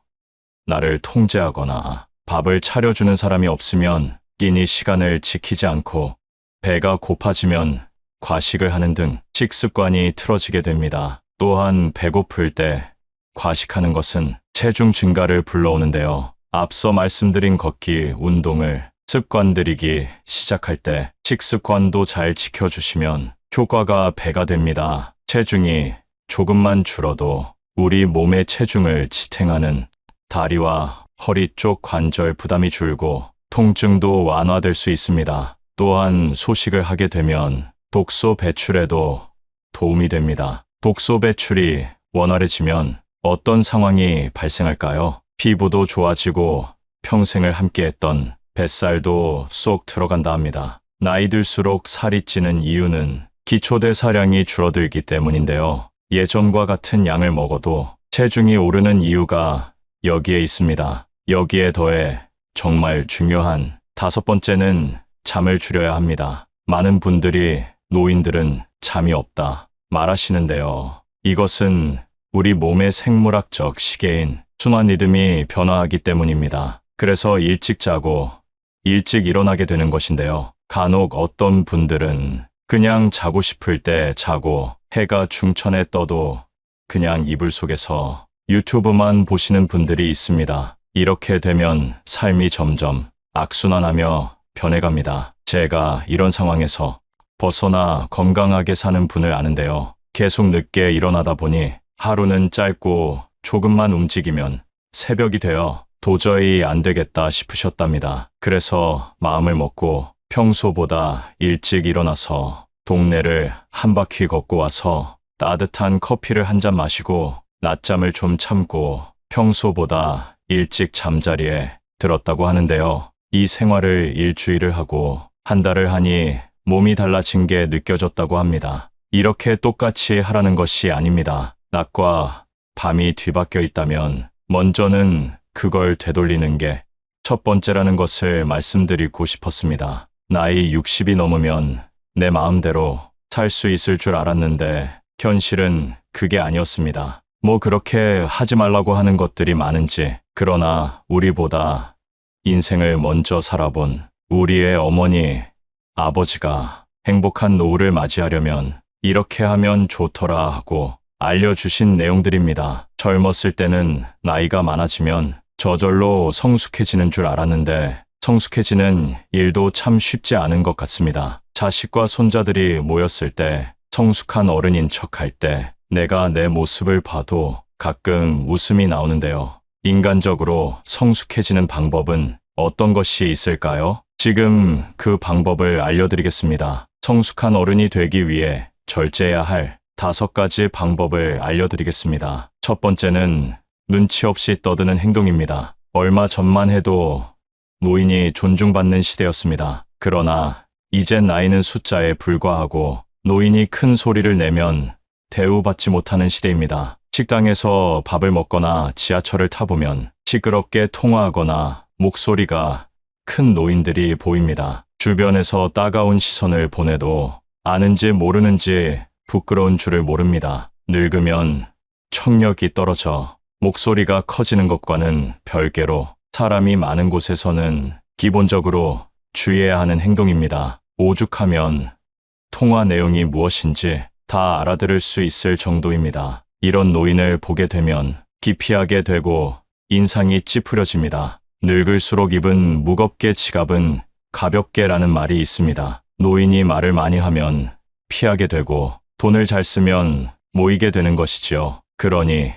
나를 통제하거나 밥을 차려주는 사람이 없으면 끼니 시간을 지키지 않고 배가 고파지면 과식을 하는 등 식습관이 틀어지게 됩니다. 또한 배고플 때 과식하는 것은 체중 증가를 불러오는데요. 앞서 말씀드린 걷기, 운동을 습관들이기 시작할 때 식습관도 잘 지켜주시면 효과가 배가 됩니다. 체중이 조금만 줄어도 우리 몸의 체중을 지탱하는 다리와 허리 쪽 관절 부담이 줄고 통증도 완화될 수 있습니다. 또한 소식을 하게 되면 독소 배출에도 도움이 됩니다. 독소 배출이 원활해지면 어떤 상황이 발생할까요? 피부도 좋아지고 평생을 함께했던 뱃살도 쏙 들어간다 합니다. 나이 들수록 살이 찌는 이유는 기초대사량이 줄어들기 때문인데요. 예전과 같은 양을 먹어도 체중이 오르는 이유가 여기에 있습니다. 여기에 더해 정말 중요한 다섯 번째는 잠을 줄여야 합니다. 많은 분들이 노인들은 잠이 없다 말하시는데요. 이것은 우리 몸의 생물학적 시계인 순환 리듬이 변화하기 때문입니다. 그래서 일찍 자고 일찍 일어나게 되는 것인데요. 간혹 어떤 분들은 그냥 자고 싶을 때 자고 해가 중천에 떠도 그냥 이불 속에서 유튜브만 보시는 분들이 있습니다. 이렇게 되면 삶이 점점 악순환하며 변해갑니다. 제가 이런 상황에서 벗어나 건강하게 사는 분을 아는데요. 계속 늦게 일어나다 보니 하루는 짧고 조금만 움직이면 새벽이 되어 도저히 안 되겠다 싶으셨답니다. 그래서 마음을 먹고 평소보다 일찍 일어나서 동네를 한 바퀴 걷고 와서 따뜻한 커피를 한 잔 마시고 낮잠을 좀 참고 평소보다 일찍 잠자리에 들었다고 하는데요. 이 생활을 일주일을 하고 한 달을 하니 몸이 달라진 게 느껴졌다고 합니다. 이렇게 똑같이 하라는 것이 아닙니다. 낮과 밤이 뒤바뀌어 있다면 먼저는 그걸 되돌리는 게 첫 번째라는 것을 말씀드리고 싶었습니다. 나이 60이 넘으면 내 마음대로 살 수 있을 줄 알았는데 현실은 그게 아니었습니다. 뭐 그렇게 하지 말라고 하는 것들이 많은지, 그러나 우리보다 인생을 먼저 살아본 우리의 어머니, 아버지가 행복한 노후를 맞이하려면 이렇게 하면 좋더라 하고 알려주신 내용들입니다. 젊었을 때는 나이가 많아지면 저절로 성숙해지는 줄 알았는데 성숙해지는 일도 참 쉽지 않은 것 같습니다. 자식과 손자들이 모였을 때 성숙한 어른인 척할 때 내가 내 모습을 봐도 가끔 웃음이 나오는데요. 인간적으로 성숙해지는 방법은 어떤 것이 있을까요? 지금 그 방법을 알려드리겠습니다. 성숙한 어른이 되기 위해 절제해야 할 5가지 방법을 알려드리겠습니다. 첫 번째는 눈치 없이 떠드는 행동입니다. 얼마 전만 해도 노인이 존중받는 시대였습니다. 그러나 이젠 나이는 숫자에 불과하고 노인이 큰 소리를 내면 대우받지 못하는 시대입니다. 식당에서 밥을 먹거나 지하철을 타보면 시끄럽게 통화하거나 목소리가 큰 노인들이 보입니다. 주변에서 따가운 시선을 보내도 아는지 모르는지 부끄러운 줄을 모릅니다. 늙으면 청력이 떨어져 목소리가 커지는 것과는 별개로 사람이 많은 곳에서는 기본적으로 주의해야 하는 행동입니다. 오죽하면 통화 내용이 무엇인지 다 알아들을 수 있을 정도입니다. 이런 노인을 보게 되면 기피하게 되고 인상이 찌푸려집니다. 늙을수록 입은 무겁게 지갑은 가볍게라는 말이 있습니다. 노인이 말을 많이 하면 피하게 되고 돈을 잘 쓰면 모이게 되는 것이지요. 그러니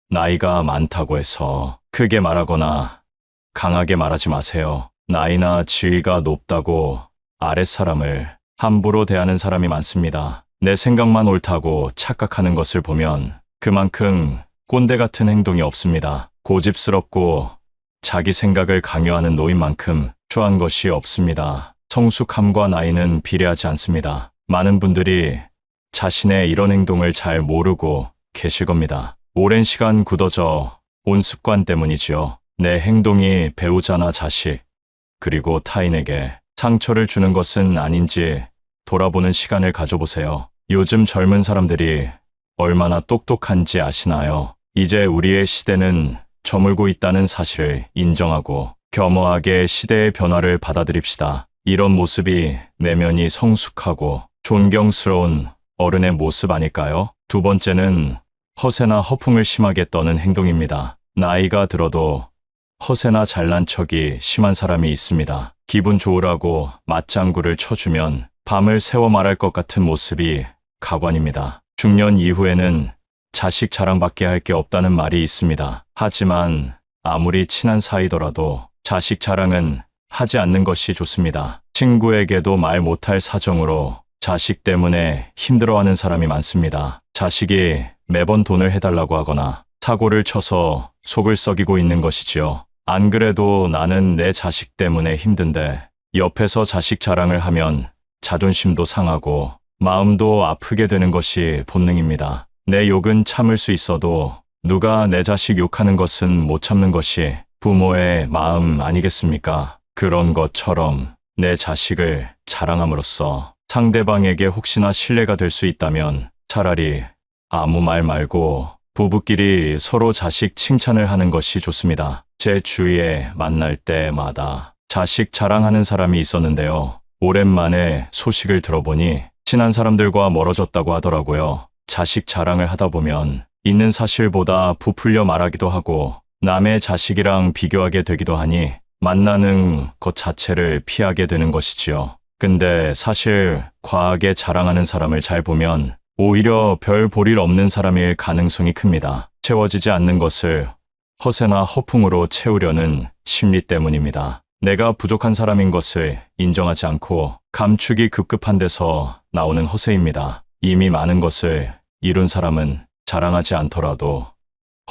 나이가 많다고 해서 크게 말하거나 강하게 말하지 마세요. 나이나 지위가 높다고 아랫사람을 함부로 대하는 사람이 많습니다. 내 생각만 옳다고 착각하는 것을 보면 그만큼 꼰대 같은 행동이 없습니다. 고집스럽고 자기 생각을 강요하는 노인만큼 추한 것이 없습니다. 성숙함과 나이는 비례하지 않습니다. 많은 분들이 자신의 이런 행동을 잘 모르고 계실 겁니다. 오랜 시간 굳어져 온 습관 때문이지요. 내 행동이 배우자나 자식, 그리고 타인에게 상처를 주는 것은 아닌지 돌아보는 시간을 가져보세요. 요즘 젊은 사람들이 얼마나 똑똑한지 아시나요? 이제 우리의 시대는 저물고 있다는 사실을 인정하고 겸허하게 시대의 변화를 받아들입시다. 이런 모습이 내면이 성숙하고 존경스러운 어른의 모습 아닐까요? 두 번째는 허세나 허풍을 심하게 떠는 행동입니다. 나이가 들어도 허세나 잘난 척이 심한 사람이 있습니다. 기분 좋으라고 맞장구를 쳐주면 밤을 새워 말할 것 같은 모습이 가관입니다. 중년 이후에는 자식 자랑밖에 할 게 없다는 말이 있습니다. 하지만 아무리 친한 사이더라도 자식 자랑은 하지 않는 것이 좋습니다. 친구에게도 말 못할 사정으로 자식 때문에 힘들어하는 사람이 많습니다. 자식이 매번 돈을 해달라고 하거나 사고를 쳐서 속을 썩이고 있는 것이지요. 안 그래도 나는 내 자식 때문에 힘든데 옆에서 자식 자랑을 하면 자존심도 상하고 마음도 아프게 되는 것이 본능입니다. 내 욕은 참을 수 있어도 누가 내 자식 욕하는 것은 못 참는 것이 부모의 마음 아니겠습니까? 그런 것처럼 내 자식을 자랑함으로써 상대방에게 혹시나 신뢰가 될 수 있다면 차라리 아무 말 말고 부부끼리 서로 자식 칭찬을 하는 것이 좋습니다. 제 주위에 만날 때마다 자식 자랑하는 사람이 있었는데요. 오랜만에 소식을 들어보니 친한 사람들과 멀어졌다고 하더라고요. 자식 자랑을 하다 보면 있는 사실보다 부풀려 말하기도 하고 남의 자식이랑 비교하게 되기도 하니 만나는 것 자체를 피하게 되는 것이지요. 근데 사실 과하게 자랑하는 사람을 잘 보면 오히려 별 볼 일 없는 사람일 가능성이 큽니다. 채워지지 않는 것을 허세나 허풍으로 채우려는 심리 때문입니다. 내가 부족한 사람인 것을 인정하지 않고 감추기 급급한 데서 나오는 허세입니다. 이미 많은 것을 이룬 사람은 자랑하지 않더라도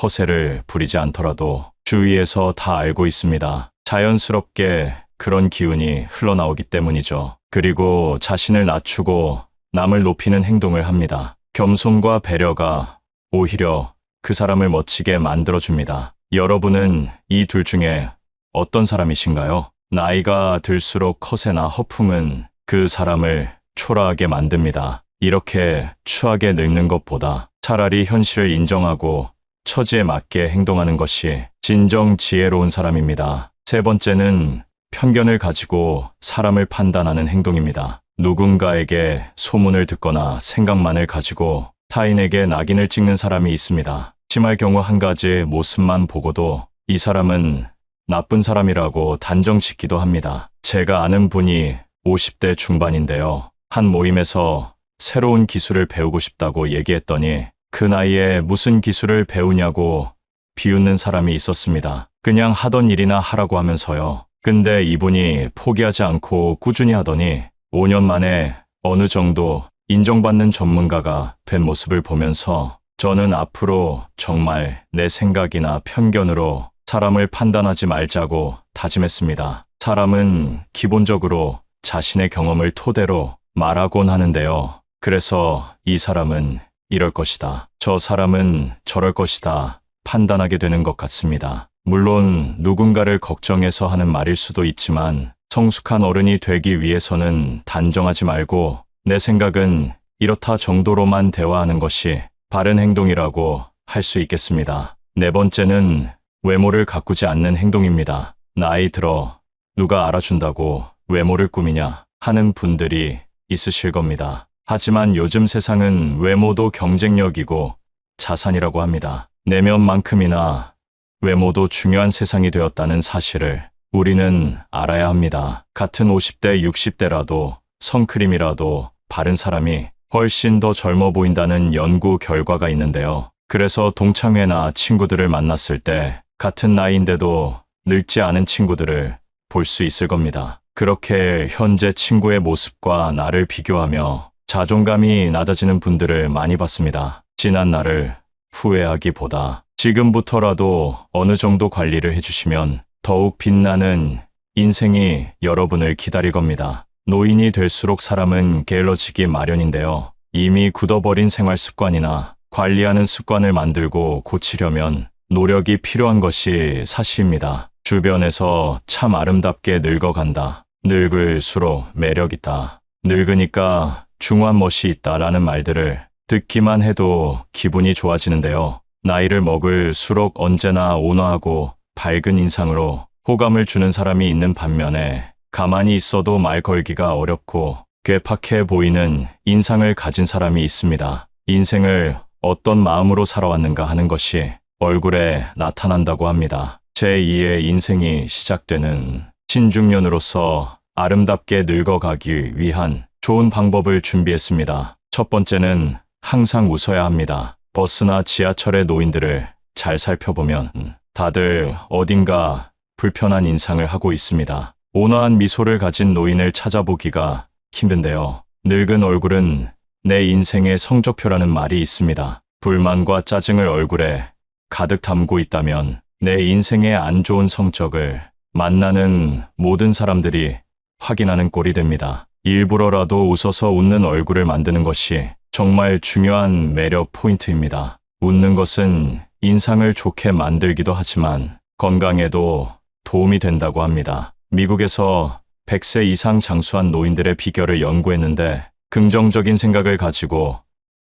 허세를 부리지 않더라도 주위에서 다 알고 있습니다. 자연스럽게 그런 기운이 흘러나오기 때문이죠. 그리고 자신을 낮추고 남을 높이는 행동을 합니다. 겸손과 배려가 오히려 그 사람을 멋지게 만들어줍니다. 여러분은 이 둘 중에 어떤 사람이신가요? 나이가 들수록 허세나 허풍은 그 사람을 초라하게 만듭니다. 이렇게 추하게 늙는 것보다 차라리 현실을 인정하고 처지에 맞게 행동하는 것이 진정 지혜로운 사람입니다. 세 번째는 편견을 가지고 사람을 판단하는 행동입니다. 누군가에게 소문을 듣거나 생각만을 가지고 타인에게 낙인을 찍는 사람이 있습니다. 심할 경우 한 가지 모습만 보고도 이 사람은 나쁜 사람이라고 단정짓기도 합니다. 제가 아는 분이 50대 중반인데요. 한 모임에서 새로운 기술을 배우고 싶다고 얘기했더니 그 나이에 무슨 기술을 배우냐고 비웃는 사람이 있었습니다. 그냥 하던 일이나 하라고 하면서요. 근데 이분이 포기하지 않고 꾸준히 하더니 5년 만에 어느 정도 인정받는 전문가가 된 모습을 보면서 저는 앞으로 정말 내 생각이나 편견으로 사람을 판단하지 말자고 다짐했습니다. 사람은 기본적으로 자신의 경험을 토대로 말하곤 하는데요. 그래서 이 사람은 이럴 것이다. 저 사람은 저럴 것이다. 판단하게 되는 것 같습니다. 물론 누군가를 걱정해서 하는 말일 수도 있지만 성숙한 어른이 되기 위해서는 단정하지 말고 내 생각은 이렇다 정도로만 대화하는 것이 바른 행동이라고 할 수 있겠습니다. 네 번째는 외모를 가꾸지 않는 행동입니다. 나이 들어 누가 알아준다고 외모를 꾸미냐 하는 분들이 있으실 겁니다. 하지만 요즘 세상은 외모도 경쟁력이고 자산이라고 합니다. 내면만큼이나 외모도 중요한 세상이 되었다는 사실을 우리는 알아야 합니다. 같은 50대, 60대라도 선크림이라도 바른 사람이 훨씬 더 젊어 보인다는 연구 결과가 있는데요. 그래서 동창회나 친구들을 만났을 때 같은 나이인데도 늙지 않은 친구들을 볼 수 있을 겁니다. 그렇게 현재 친구의 모습과 나를 비교하며 자존감이 낮아지는 분들을 많이 봤습니다. 지난 날을 후회하기보다 지금부터라도 어느 정도 관리를 해주시면 더욱 빛나는 인생이 여러분을 기다릴 겁니다. 노인이 될수록 사람은 게을러지기 마련인데요. 이미 굳어버린 생활 습관이나 관리하는 습관을 만들고 고치려면 노력이 필요한 것이 사실입니다. 주변에서 참 아름답게 늙어간다. 늙을수록 매력있다. 늙으니까 중후한 멋이 있다라는 말들을 듣기만 해도 기분이 좋아지는데요. 나이를 먹을수록 언제나 온화하고 밝은 인상으로 호감을 주는 사람이 있는 반면에 가만히 있어도 말 걸기가 어렵고 괴팍해 보이는 인상을 가진 사람이 있습니다. 인생을 어떤 마음으로 살아왔는가 하는 것이 얼굴에 나타난다고 합니다. 제2의 인생이 시작되는 신중년으로서 아름답게 늙어가기 위한 좋은 방법을 준비했습니다. 첫 번째는 항상 웃어야 합니다. 버스나 지하철의 노인들을 잘 살펴보면 다들 어딘가 불편한 인상을 하고 있습니다. 온화한 미소를 가진 노인을 찾아보기가 힘든데요. 늙은 얼굴은 내 인생의 성적표라는 말이 있습니다. 불만과 짜증을 얼굴에 가득 담고 있다면 내 인생의 안 좋은 성적을 만나는 모든 사람들이 확인하는 꼴이 됩니다. 일부러라도 웃어서 웃는 얼굴을 만드는 것이 정말 중요한 매력 포인트입니다. 웃는 것은 인상을 좋게 만들기도 하지만 건강에도 도움이 된다고 합니다. 미국에서 100세 이상 장수한 노인들의 비결을 연구했는데 긍정적인 생각을 가지고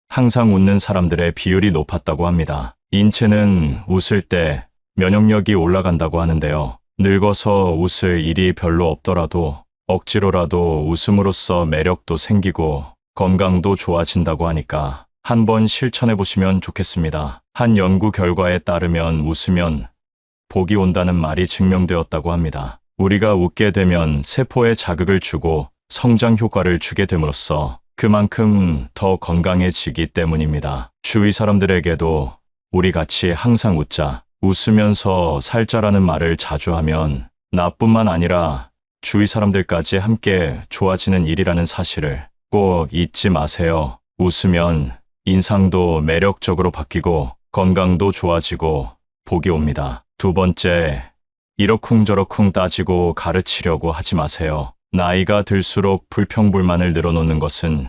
항상 웃는 사람들의 비율이 높았다고 합니다. 인체는 웃을 때 면역력이 올라간다고 하는데요. 늙어서 웃을 일이 별로 없더라도 억지로라도 웃음으로써 매력도 생기고 건강도 좋아진다고 하니까 한번 실천해 보시면 좋겠습니다. 한 연구 결과에 따르면 웃으면 복이 온다는 말이 증명되었다고 합니다. 우리가 웃게 되면 세포에 자극을 주고 성장 효과를 주게 됨으로써 그만큼 더 건강해지기 때문입니다. 주위 사람들에게도 우리 같이 항상 웃자, 웃으면서 살자라는 말을 자주 하면 나뿐만 아니라 주위 사람들까지 함께 좋아지는 일이라는 사실을 꼭 잊지 마세요. 웃으면 인상도 매력적으로 바뀌고 건강도 좋아지고 복이 옵니다. 두 번째, 이러쿵저러쿵 따지고 가르치려고 하지 마세요. 나이가 들수록 불평불만을 늘어놓는 것은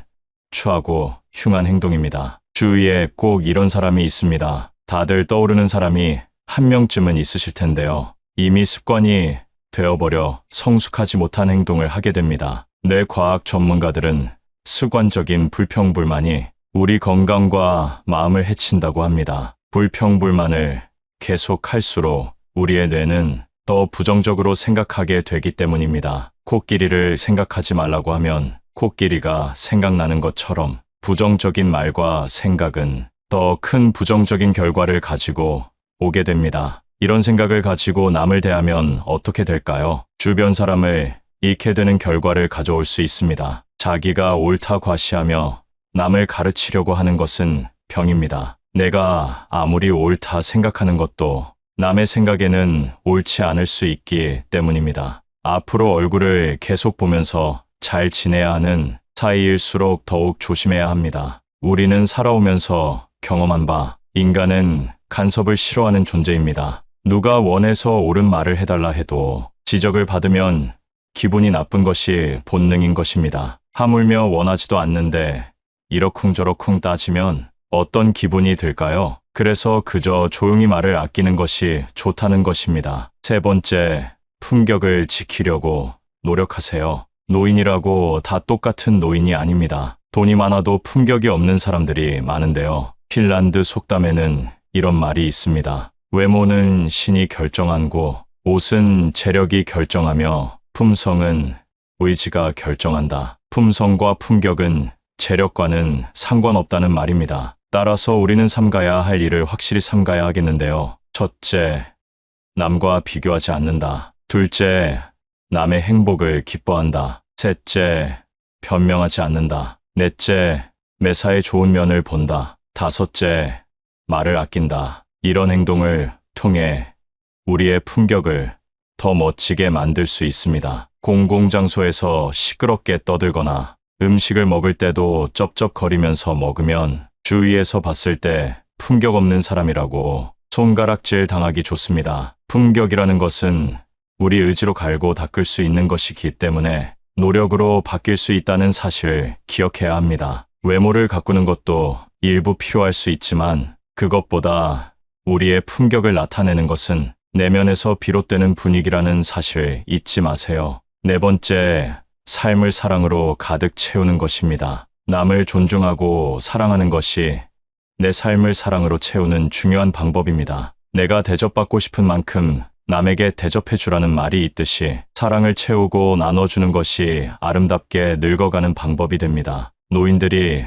추하고 흉한 행동입니다. 주위에 꼭 이런 사람이 있습니다. 다들 떠오르는 사람이 한 명쯤은 있으실 텐데요. 이미 습관이 되어버려 성숙하지 못한 행동을 하게 됩니다. 뇌과학 전문가들은 습관적인 불평불만이 우리 건강과 마음을 해친다고 합니다. 불평불만을 계속할수록 우리의 뇌는 더 부정적으로 생각하게 되기 때문입니다. 코끼리를 생각하지 말라고 하면 코끼리가 생각나는 것처럼 부정적인 말과 생각은 더 큰 부정적인 결과를 가지고 오게 됩니다. 이런 생각을 가지고 남을 대하면 어떻게 될까요? 주변 사람을 잃게 되는 결과를 가져올 수 있습니다. 자기가 옳다 과시하며 남을 가르치려고 하는 것은 병입니다. 내가 아무리 옳다 생각하는 것도 남의 생각에는 옳지 않을 수 있기 때문입니다. 앞으로 얼굴을 계속 보면서 잘 지내야 하는 사이일수록 더욱 조심해야 합니다. 우리는 살아오면서 경험한 바, 인간은 간섭을 싫어하는 존재입니다. 누가 원해서 옳은 말을 해달라 해도 지적을 받으면 기분이 나쁜 것이 본능인 것입니다. 하물며 원하지도 않는데 이러쿵저러쿵 따지면 어떤 기분이 들까요? 그래서 그저 조용히 말을 아끼는 것이 좋다는 것입니다. 세 번째, 품격을 지키려고 노력하세요. 노인이라고 다 똑같은 노인이 아닙니다. 돈이 많아도 품격이 없는 사람들이 많은데요. 핀란드 속담에는 이런 말이 있습니다. 외모는 신이 결정하고 옷은 재력이 결정하며 품성은 의지가 결정한다. 품성과 품격은 재력과는 상관없다는 말입니다. 따라서 우리는 삼가야 할 일을 확실히 삼가야 하겠는데요. 첫째, 남과 비교하지 않는다. 둘째, 남의 행복을 기뻐한다. 셋째, 변명하지 않는다. 넷째, 매사에 좋은 면을 본다. 다섯째, 말을 아낀다. 이런 행동을 통해 우리의 품격을 더 멋지게 만들 수 있습니다. 공공장소에서 시끄럽게 떠들거나 음식을 먹을 때도 쩝쩝거리면서 먹으면 주위에서 봤을 때 품격 없는 사람이라고 손가락질 당하기 좋습니다. 품격이라는 것은 우리 의지로 갈고 닦을 수 있는 것이기 때문에 노력으로 바뀔 수 있다는 사실을 기억해야 합니다. 외모를 가꾸는 것도 일부 필요할 수 있지만 그것보다 우리의 품격을 나타내는 것은 내면에서 비롯되는 분위기라는 사실 잊지 마세요. 네 번째, 삶을 사랑으로 가득 채우는 것입니다. 남을 존중하고 사랑하는 것이 내 삶을 사랑으로 채우는 중요한 방법입니다. 내가 대접받고 싶은 만큼 남에게 대접해 주라는 말이 있듯이 사랑을 채우고 나눠주는 것이 아름답게 늙어가는 방법이 됩니다. 노인들이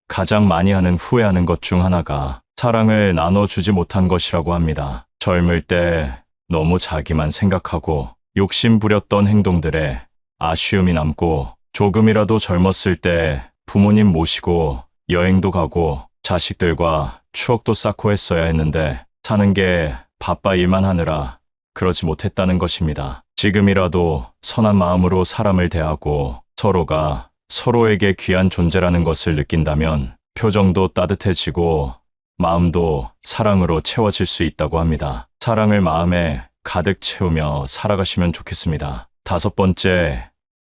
가장 많이 하는 후회하는 것 중 하나가 사랑을 나눠주지 못한 것이라고 합니다. 젊을 때 너무 자기만 생각하고 욕심 부렸던 행동들에 아쉬움이 남고 조금이라도 젊었을 때 부모님 모시고 여행도 가고 자식들과 추억도 쌓고 했어야 했는데 사는 게 바빠 일만 하느라 그러지 못했다는 것입니다. 지금이라도 선한 마음으로 사람을 대하고 서로가 서로에게 귀한 존재라는 것을 느낀다면 표정도 따뜻해지고 마음도 사랑으로 채워질 수 있다고 합니다. 사랑을 마음에 가득 채우며 살아가시면 좋겠습니다. 다섯 번째,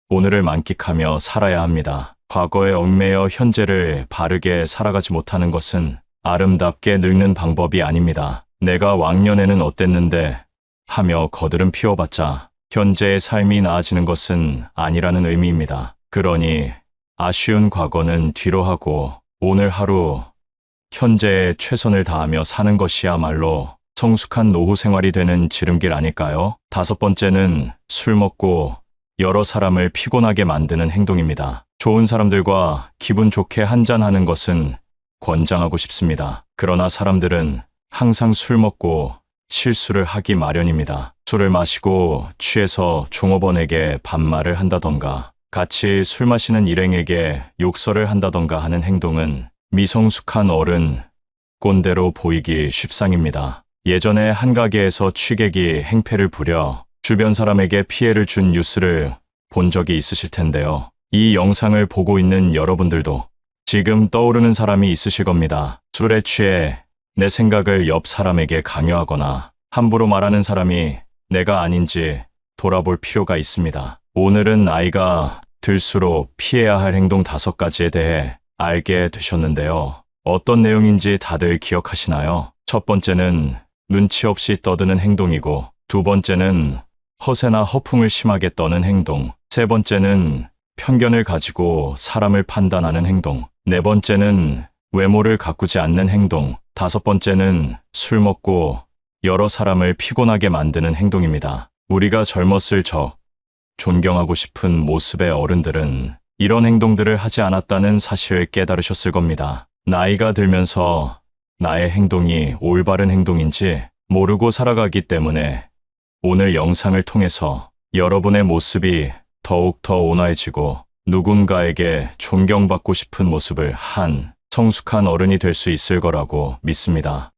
오늘을 만끽하며 살아야 합니다. 과거에 얽매여 현재를 바르게 살아가지 못하는 것은 아름답게 늙는 방법이 아닙니다. 내가 왕년에는 어땠는데 하며 거들은 피워봤자 현재의 삶이 나아지는 것은 아니라는 의미입니다. 그러니 아쉬운 과거는 뒤로 하고 오늘 하루 현재에 최선을 다하며 사는 것이야말로 성숙한 노후 생활이 되는 지름길 아닐까요? 다섯 번째는 술 먹고 여러 사람을 피곤하게 만드는 행동입니다. 좋은 사람들과 기분 좋게 한잔하는 것은 권장하고 싶습니다. 그러나 사람들은 항상 술 먹고 실수를 하기 마련입니다. 술을 마시고 취해서 종업원에게 반말을 한다던가 같이 술 마시는 일행에게 욕설을 한다던가 하는 행동은 미성숙한 어른, 꼰대로 보이기 쉽상입니다. 예전에 한 가게에서 취객이 행패를 부려 주변 사람에게 피해를 준 뉴스를 본 적이 있으실 텐데요. 이 영상을 보고 있는 여러분들도 지금 떠오르는 사람이 있으실 겁니다. 술에 취해 내 생각을 옆 사람에게 강요하거나 함부로 말하는 사람이 내가 아닌지 돌아볼 필요가 있습니다. 오늘은 나이가 들수록 피해야 할 행동 5가지에 대해 알게 되셨는데요. 어떤 내용인지 다들 기억하시나요? 첫 번째는 눈치 없이 떠드는 행동이고, 두 번째는 허세나 허풍을 심하게 떠는 행동, 세 번째는 편견을 가지고 사람을 판단하는 행동, 네 번째는 외모를 가꾸지 않는 행동, 다섯 번째는 술 먹고 여러 사람을 피곤하게 만드는 행동입니다. 우리가 젊었을 적 존경하고 싶은 모습의 어른들은 이런 행동들을 하지 않았다는 사실을 깨달으셨을 겁니다. 나이가 들면서 나의 행동이 올바른 행동인지 모르고 살아가기 때문에 오늘 영상을 통해서 여러분의 모습이 더욱더 온화해지고 누군가에게 존경받고 싶은 모습을 한 성숙한 어른이 될 수 있을 거라고 믿습니다.